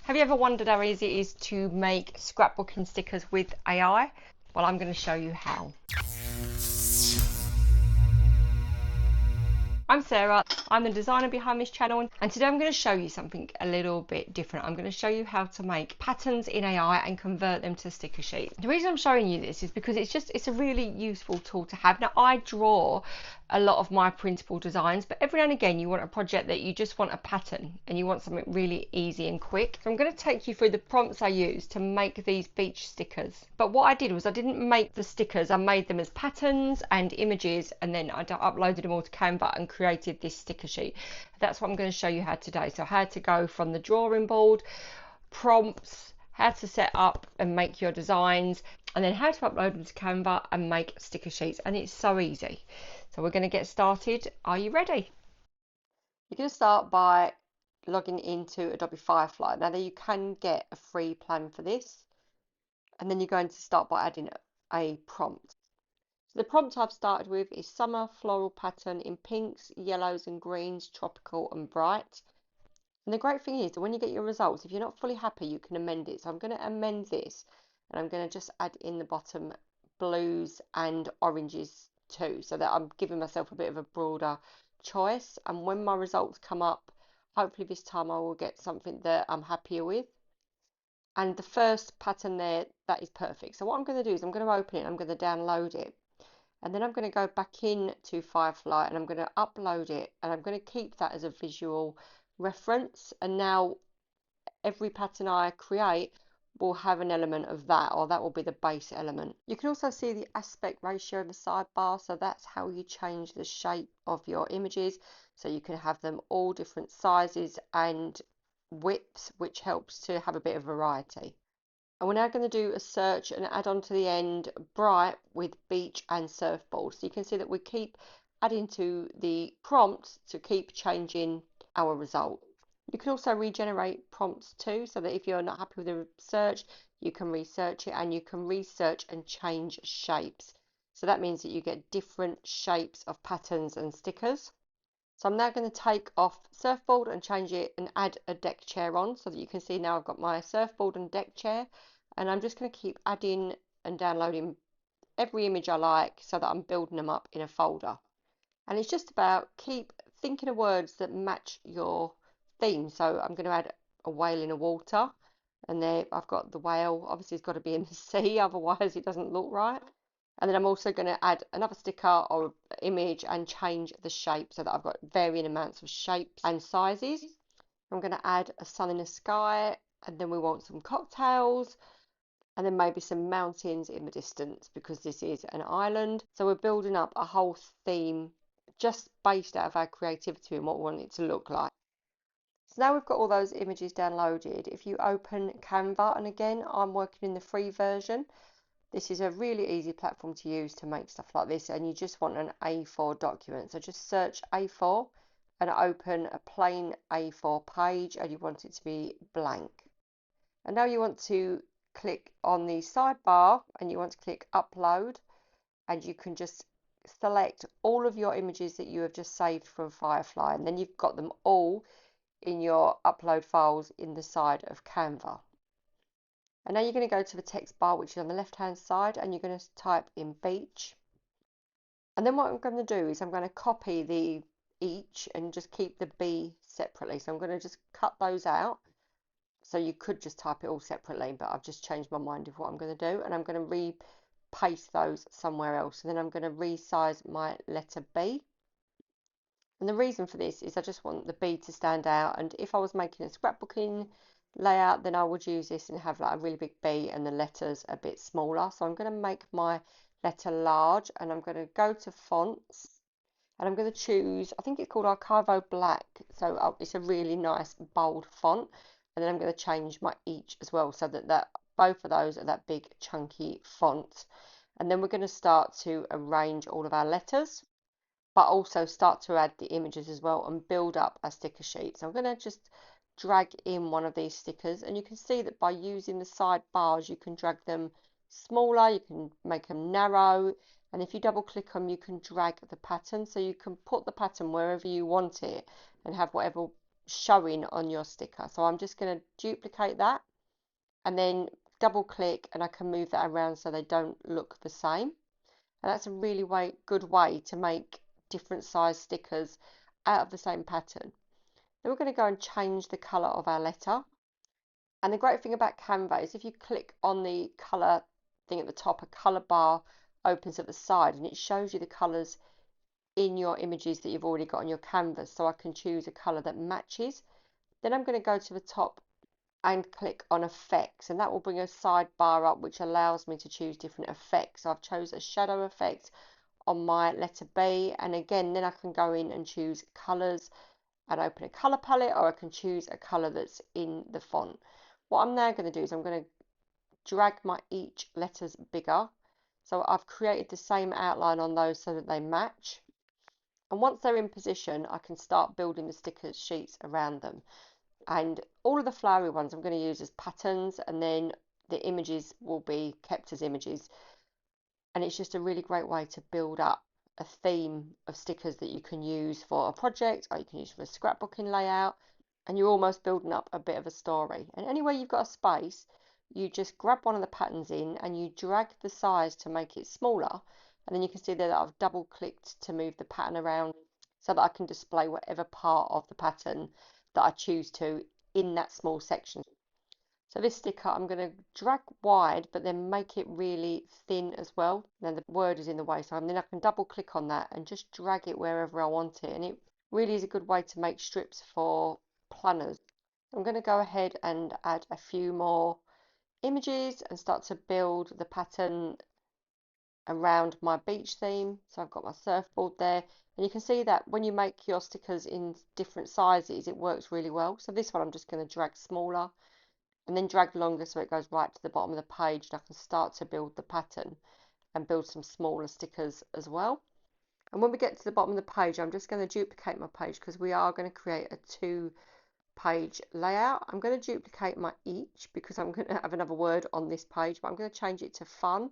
Have you ever wondered how easy it is to make scrapbooking stickers with AI? Well, I'm going to show you how. I'm Sarah, I'm the designer behind this channel, and today I'm going to show you something a little bit different. I'm going to show you how to make patterns in AI and convert them to sticker sheets. The reason I'm showing you this is because it's a really useful tool to have. Now, I draw a lot of my printable designs, but every now and again you want a project that you just want a pattern and you want something really easy and quick. So I'm going to take you through the prompts I used to make these beach stickers. But what I did was I didn't make the stickers, I made them as patterns and images, and then I uploaded them all to Canva and created this sticker sheet. That's what I'm going to show you how today. So how to go from the drawing board, prompts, how to set up and make your designs, and then how to upload them to Canva and make sticker sheets. And it's so easy. So we're going to get started. Are you ready? You're going to start by logging into Adobe Firefly. Now, you can get a free plan for this. And then you're going to start by adding a prompt. So the prompt I've started with is summer floral pattern in pinks, yellows and greens, tropical and bright. And the great thing is that when you get your results, if you're not fully happy, you can amend it. So I'm going to amend this, and I'm going to just add in the bottom blues and oranges too, so that I'm giving myself a bit of a broader choice. And when my results come up, hopefully this time I will get something that I'm happier with. And the first pattern there, that is perfect. So what I'm going to do is I'm going to open it, I'm going to download it. And then I'm going to go back in to Firefly and I'm going to upload it, and I'm going to keep that as a visual reference. And now every pattern I create will have an element of that, or that will be the base element. You can also see the aspect ratio of the sidebar, so that's how you change the shape of your images. So you can have them all different sizes and widths, which helps to have a bit of variety. And we're now going to do a search and add on to the end bright with beach and surfboard. So you can see that we keep adding to the prompts to keep changing our result. You can also regenerate prompts too, so that if you're not happy with the search, you can research it, and you can research and change shapes. So that means that you get different shapes of patterns and stickers. So I'm now going to take off surfboard and change it and add a deck chair on, so that you can see now I've got my surfboard and deck chair. And I'm just going to keep adding and downloading every image I like, so that I'm building them up in a folder. And it's just about keep thinking of words that match your theme. So I'm going to add a whale in the water, and there I've got the whale. Obviously it's got to be in the sea, otherwise it doesn't look right. And then I'm also going to add another sticker or image and change the shape, so that I've got varying amounts of shapes and sizes. I'm going to add a sun in the sky, and then we want some cocktails, and then maybe some mountains in the distance, because this is an island. So we're building up a whole theme just based out of our creativity and what we want it to look like. So now we've got all those images downloaded. If you open Canva, and again I'm working in the free version, this is a really easy platform to use to make stuff like this, and you just want an A4 document. So just search A4 and open a plain A4 page, and you want it to be blank. And now you want to click on the sidebar and you want to click upload, and you can just select all of your images that you have just saved from Firefly, and then you've got them all in your upload files in the side of Canva. And now you're going to go to the text bar, which is on the left hand side, and you're going to type in beach. And then what I'm going to do is I'm going to copy the each and just keep the B separately. So I'm going to just cut those out. So you could just type it all separately, but I've just changed my mind of what I'm going to do, and I'm going to paste those somewhere else. And then I'm going to resize my letter B. And the reason for this is I just want the B to stand out. And if I was making a scrapbooking layout, then I would use this and have like a really big B and the letters a bit smaller. So I'm going to make my letter large, and I'm going to go to fonts, and I'm going to choose, I think it's called Archivo Black. So it's a really nice bold font. And then I'm going to change my each as well, so that both of those are that big chunky font. And then we're going to start to arrange all of our letters, but also start to add the images as well and build up our sticker sheet. So I'm going to just drag in one of these stickers, and you can see that by using the sidebars you can drag them smaller, you can make them narrow, and if you double click them you can drag the pattern, so you can put the pattern wherever you want it and have whatever showing on your sticker. So I'm just going to duplicate that and then double click, and I can move that around so they don't look the same. And that's a really good way to make different size stickers out of the same pattern. Then we're going to go and change the colour of our letter. And the great thing about Canva is if you click on the colour thing at the top, a colour bar opens at the side and it shows you the colours in your images that you've already got on your canvas. So I can choose a colour that matches. Then I'm going to go to the top and click on effects, and that will bring a sidebar up which allows me to choose different effects. So I've chosen a shadow effect on my letter B, and again then I can go in and choose colours and open a colour palette, or I can choose a colour that's in the font. What I'm now going to do is I'm going to drag my each letters bigger, so I've created the same outline on those so that they match, and once they're in position I can start building the sticker sheets around them. And all of the flowery ones I'm going to use as patterns, and then the images will be kept as images. And it's just a really great way to build up a theme of stickers that you can use for a project, or you can use for a scrapbooking layout, and you're almost building up a bit of a story. And anywhere you've got a space, you just grab one of the patterns in and you drag the size to make it smaller, and then you can see there that I've double clicked to move the pattern around so that I can display whatever part of the pattern that I choose to in that small section. So this sticker I'm going to drag wide but then make it really thin as well. Now the word is in the way, so then I can double click on that and just drag it wherever I want it, and it really is a good way to make strips for planners. I'm going to go ahead and add a few more images and start to build the pattern around my beach theme. So I've got my surfboard there, and you can see that when you make your stickers in different sizes it works really well. So this one I'm just going to drag smaller and then drag longer so it goes right to the bottom of the page, and I can start to build the pattern and build some smaller stickers as well. And when we get to the bottom of the page I'm just going to duplicate my page because we are going to create a 2-page layout. I'm going to duplicate my each because I'm going to have another word on this page, but I'm going to change it to fun.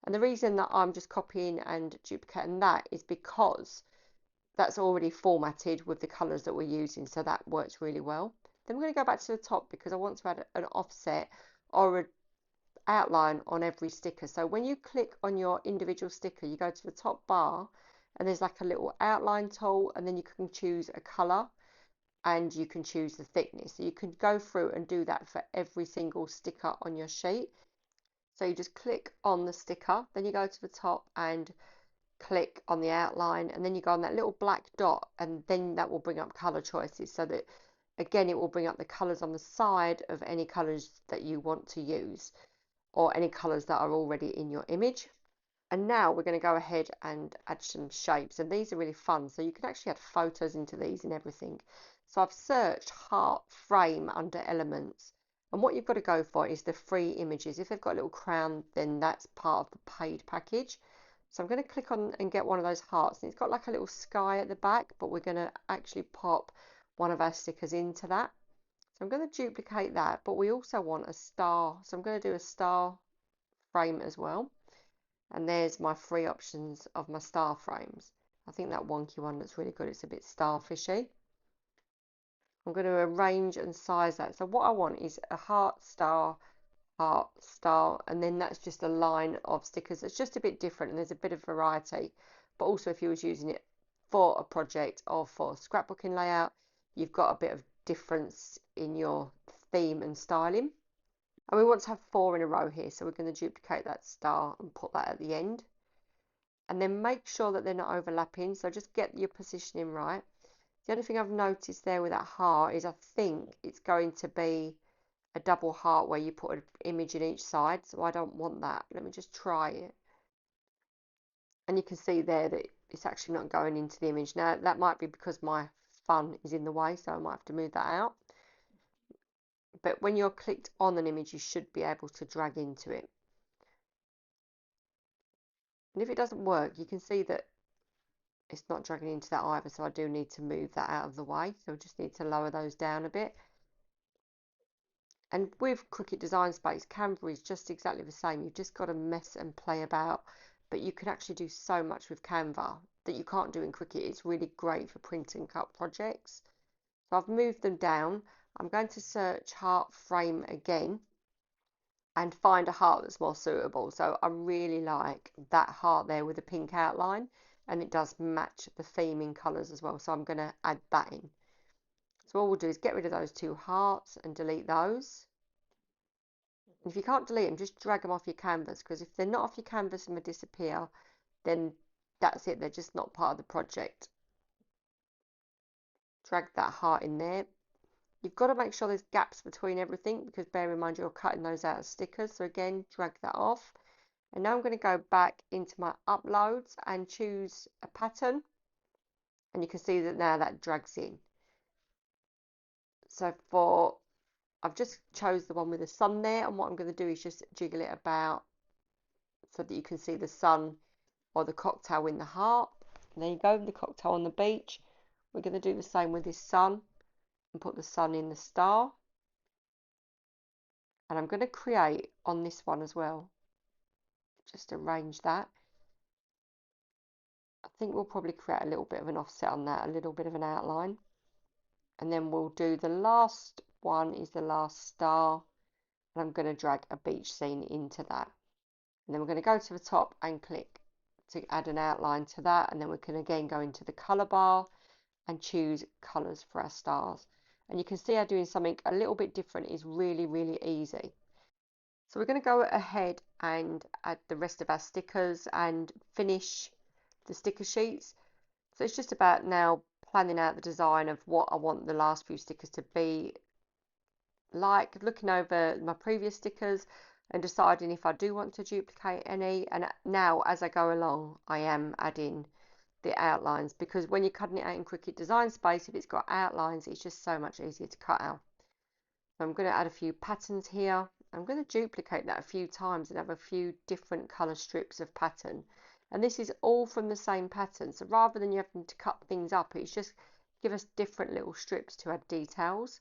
And the reason that I'm just copying and duplicating that is because that's already formatted with the colours that we're using, so that works really well. Then we're going to go back to the top because I want to add an offset or an outline on every sticker. So when you click on your individual sticker, you go to the top bar and there's like a little outline tool, and then you can choose a colour and you can choose the thickness. So you can go through and do that for every single sticker on your sheet. So you just click on the sticker, then you go to the top and click on the outline, and then you go on that little black dot, and then that will bring up color choices, so that again it will bring up the colors on the side of any colors that you want to use or any colors that are already in your image. And now we're going to go ahead and add some shapes, and these are really fun, so you can actually add photos into these and everything. So I've searched heart frame under elements, and what you've got to go for is the free images. If they've got a little crown, then that's part of the paid package. So I'm going to click on and get one of those hearts, and it's got like a little sky at the back, but we're going to actually pop one of our stickers into that. So I'm going to duplicate that, but we also want a star, so I'm going to do a star frame as well. And there's my free options of my star frames. I think that wonky one looks really good. It's a bit starfishy. I'm going to arrange and size that. So what I want is a heart, star, and then that's just a line of stickers. It's just a bit different and there's a bit of variety. But also if you was using it for a project or for scrapbooking layout, you've got a bit of difference in your theme and styling. And we want to have 4 in a row here, so we're going to duplicate that star and put that at the end. And then make sure that they're not overlapping, so just get your positioning right. The only thing I've noticed there with that heart is I think it's going to be a double heart where you put an image in each side, so I don't want that. Let me just try it. And you can see there that it's actually not going into the image. Now that might be because my fun is in the way, so I might have to move that out. But when you're clicked on an image, you should be able to drag into it. And if it doesn't work, you can see that it's not dragging into that either, so I do need to move that out of the way. So I just need to lower those down a bit. And with Cricut Design Space, Canva is just exactly the same. You've just got to mess and play about, but you can actually do so much with Canva that you can't do in Cricut. It's really great for print and cut projects. So I've moved them down. I'm going to search heart frame again and find a heart that's more suitable. So I really like that heart there with the pink outline, and it does match the theme in colours as well. So I'm going to add that in. So all we'll do is get rid of those two hearts and delete those. And if you can't delete them, just drag them off your canvas, because if they're not off your canvas and they disappear, then that's it, they're just not part of the project. Drag that heart in there. You've got to make sure there's gaps between everything, because bear in mind you're cutting those out as stickers. So again, drag that off. And now I'm going to go back into my uploads and choose a pattern. And you can see that now that drags in. So I've just chose the one with the sun there, and what I'm going to do is just jiggle it about so that you can see the sun or the cocktail in the heart. And there you go, the cocktail on the beach. We're going to do the same with this sun and put the sun in the star. And I'm going to create on this one as well. Just arrange that. I think we'll probably create a little bit of an offset on that, a little bit of an outline. And then we'll do the last one is the last star. And I'm going to drag a beach scene into that. And then we're going to go to the top and click to add an outline to that. And then we can again go into the color bar and choose colors for our stars. And you can see how doing something a little bit different is really, really easy. So we're going to go ahead and add the rest of our stickers and finish the sticker sheets. So it's just about now planning out the design of what I want the last few stickers to be like, looking over my previous stickers and deciding if I do want to duplicate any. And now as I go along, I am adding the outlines, because when you're cutting it out in Cricut Design Space, if it's got outlines, it's just so much easier to cut out. So I'm going to add a few patterns here. I'm going to duplicate that a few times and have a few different colour strips of pattern. And this is all from the same pattern. So rather than you having to cut things up, it's just give us different little strips to add details.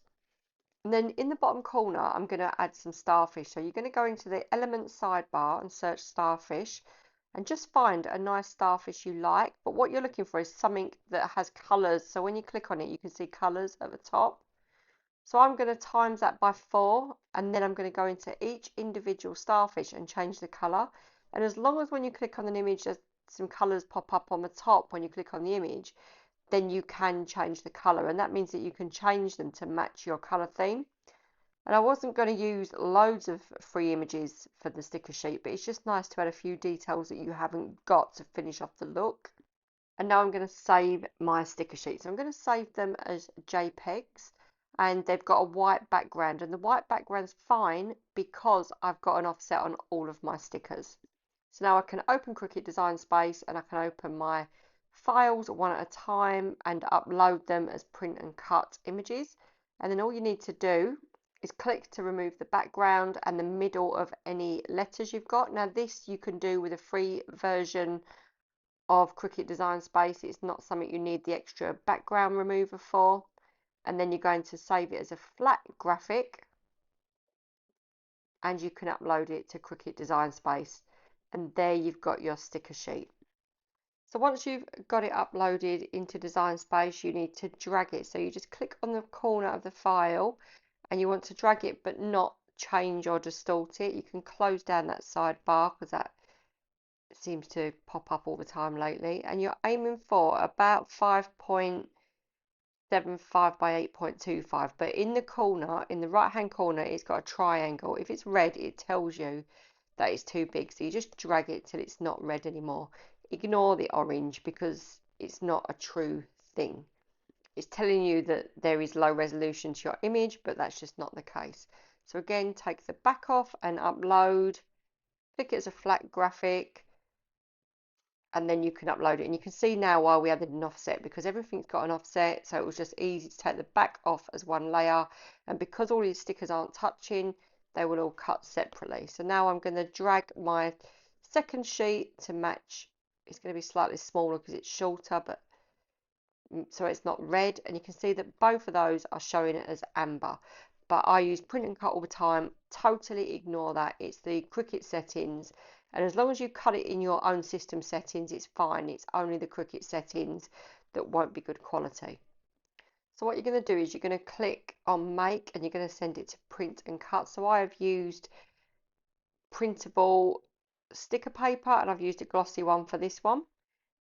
And then in the bottom corner, I'm going to add some starfish. So you're going to go into the elements sidebar and search starfish and just find a nice starfish you like. But what you're looking for is something that has colours. So when you click on it, you can see colours at the top. So I'm going to times that by 4, and then I'm going to go into each individual starfish and change the colour. And as long as when you click on an image, some colours pop up on the top when you click on the image, then you can change the colour, and that means that you can change them to match your colour theme. And I wasn't going to use loads of free images for the sticker sheet, but it's just nice to add a few details that you haven't got to finish off the look. And now I'm going to save my sticker sheets. I'm going to save them as JPEGs, and they've got a white background, and the white background's fine because I've got an offset on all of my stickers. So now I can open Cricut Design Space, and I can open my files one at a time and upload them as print and cut images. And then all you need to do is click to remove the background and the middle of any letters you've got. Now this you can do with a free version of Cricut Design Space. It's not something you need the extra background remover for. And then you're going to save it as a flat graphic, and you can upload it to Cricut Design Space. And there you've got your sticker sheet. So once you've got it uploaded into Design Space, you need to drag it. So you just click on the corner of the file and you want to drag it but not change or distort it. You can close down that sidebar because that seems to pop up all the time lately. And you're aiming for about 5.75 by 8.25. But in the corner, in the right hand corner, it's got a triangle. If it's red, it tells you that it's too big. So you just drag it till it's not red anymore. Ignore the orange because it's not a true thing. It's telling you that there is low resolution to your image, but that's just not the case. So again, take the back off and upload. Click it as a flat graphic, and then you can upload it. And you can see now why we added an offset, because everything's got an offset, so it was just easy to take the back off as one layer. And because all these stickers aren't touching, they will all cut separately. So now I'm going to drag my second sheet to match. It's going to be slightly smaller because it's shorter, but so it's not red. And you can see that both of those are showing it as amber. But I use print and cut all the time. Totally ignore that. It's the Cricut settings. And as long as you cut it in your own system settings, it's fine. It's only the Cricut settings that won't be good quality. So what you're going to do is you're going to click on make and you're going to send it to print and cut. So I have used printable sticker paper and I've used a glossy one for this one.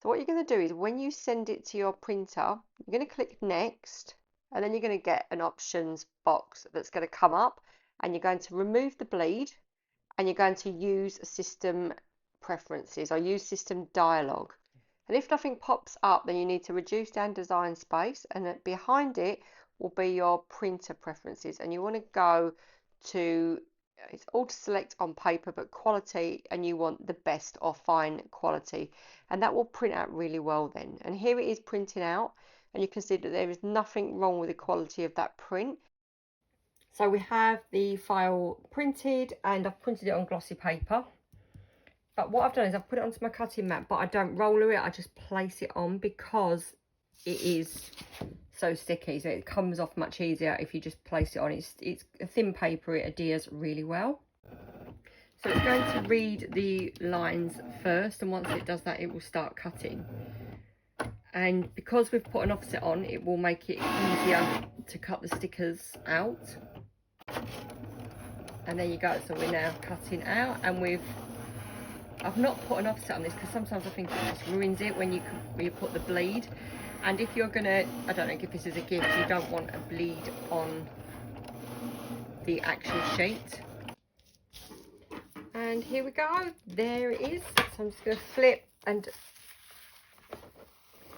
So what you're going to do is when you send it to your printer, you're going to click next and then you're going to get an options box that's going to come up and you're going to remove the bleed and you're going to use system preferences or use system dialog. And if nothing pops up, then you need to reduce down design space and behind it will be your printer preferences and you want to go to, it's all to select on paper but quality, and you want the best or fine quality, and that will print out really well then. And here it is printing out and you can see that there is nothing wrong with the quality of that print. So we have the file printed and I've printed it on glossy paper. But what I've done is I've put it onto my cutting mat, but I don't roller it, I just place it on because it is so sticky. So it comes off much easier if you just place it on. It's a thin paper, it adheres really well. So it's going to read the lines first, and once it does that, it will start cutting. And because we've put an offset on, it will make it easier to cut the stickers out. And there you go, so we're now cutting out, and I've not put an offset on this because sometimes I think it just ruins it when you put the bleed. And if you're gonna, I don't know, give this as a gift, you don't want a bleed on the actual sheet. And here we go, there it is. So I'm just gonna flip and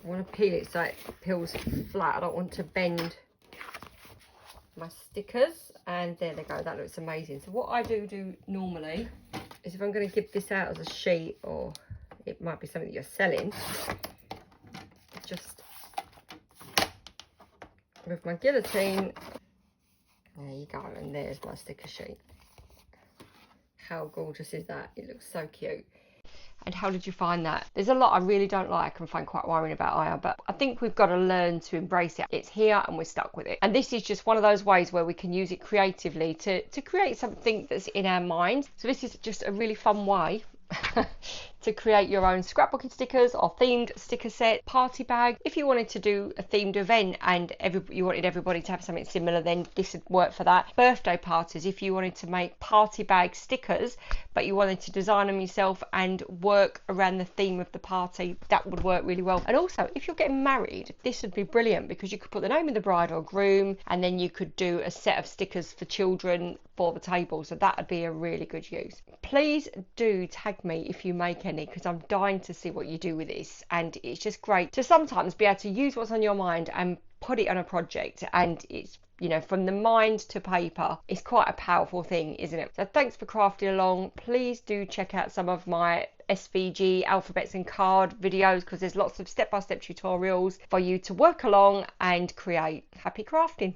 I want to peel it so it peels flat. I don't want to bend my stickers, and there they go, that looks amazing. So what I do normally is if I'm going to give this out as a sheet, or it might be something that you're selling, just with my guillotine, there you go, and there's my sticker sheet. How gorgeous is that? It looks so cute. And how did you find that? There's a lot I really don't like and find quite worrying about AI, but I think we've got to learn to embrace it. It's here and we're stuck with it. And this is just one of those ways where we can use it creatively to create something that's in our mind. So this is just a really fun way to create your own scrapbooking stickers or themed sticker set, party bag. If you wanted to do a themed event and you wanted everybody to have something similar, then this would work for that. Birthday parties, if you wanted to make party bag stickers but you wanted to design them yourself and work around the theme of the party, that would work really well. And also if you're getting married, this would be brilliant because you could put the name of the bride or groom, and then you could do a set of stickers for children for the table. So that would be a really good use. Please do tag me if you make any, because I'm dying to see what you do with this. And it's just great to sometimes be able to use what's on your mind and put it on a project, and it's, you know, from the mind to paper. It's quite a powerful thing, isn't it? So thanks for crafting along. Please do check out some of my SVG alphabets and card videos, because there's lots of step-by-step tutorials for you to work along and create. Happy crafting.